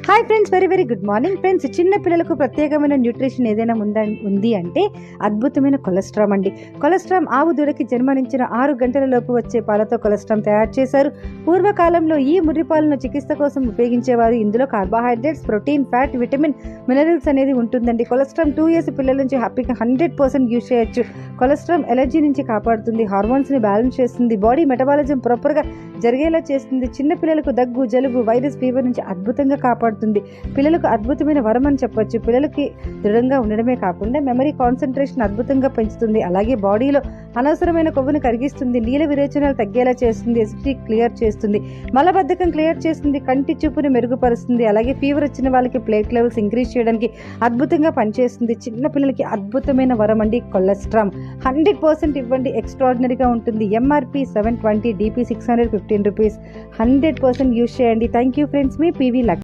Hi friends, very very good morning friends. చిన్న పిల్లలకు ప్రత్యేకమైన న్యూట్రిషన్ ఏదైనా ఉంది అంటే అద్భుతమైన కొలెస్ట్రామ్ అండి. కొలెస్ట్రామ్ ఆవు దూడకి జన్మనించిన 6 గంటల లోపు వచ్చే పాలతో కొలెస్ట్రామ్ తయారు చేశారు. పూర్వకాలంలో ఈ ముర్రిపాలను చికిత్స కోసం ఉపయోగించేవారు. ఇందులో carbohydrates, protein, fat, vitamin, minerals అనేది ఉంటుందండి. కొలెస్ట్రామ్ 2 years పిల్లల నుంచి హ్యాపీగా 100% యూజ్ చేయొచ్చు. కొలెస్ట్రామ్ ఎలర్జీ నుంచి కాపాడుతుంది, హార్మోన్స్ని బ్యాలెన్స్ చేస్తుంది, బాడీ మెటబాలిజం ప్రాపర్గా జరిగేలా చేస్తుంది. చిన్న పిల్లలకు దగ్గు, జలుబు, వైరస్, ఫీవర్ నుంచి అద్భుతంగా కాపాడుతుంది. పిల్లలకు అద్భుతమైన వరం అని చెప్పొచ్చు. పిల్లలకి దృఢంగా ఉండడమే కాకుండా మెమరీ, కాన్సన్ట్రేషన్ అద్భుతంగా పెంచుతుంది. అలాగే బాడీలో అనవసరమైన కొవ్వును కరిగిస్తుంది, నీల విరేచనాలు తగ్గేలా చేస్తుంది, ఎసిడిటీ క్లియర్ చేస్తుంది, మలబద్ధకం క్లియర్ చేస్తుంది, కంటి చూపును మెరుగుపరుస్తుంది. అలాగే ఫీవర్ వచ్చిన వాళ్ళకి ప్లేట్ లెవెల్స్ ఇంక్రీజ్ చేయడానికి అద్భుతంగా పనిచేస్తుంది. చిన్న పిల్లలకి అద్భుతమైన వరం అండి కొలెస్ట్రామ్. 100% ఇవ్వండి, ఎక్స్ట్రాడినరీగా ఉంటుంది. MRP 720, DP 615 rupees. 100% యూజ్ చేయండి. Thank you friends, me PV luck.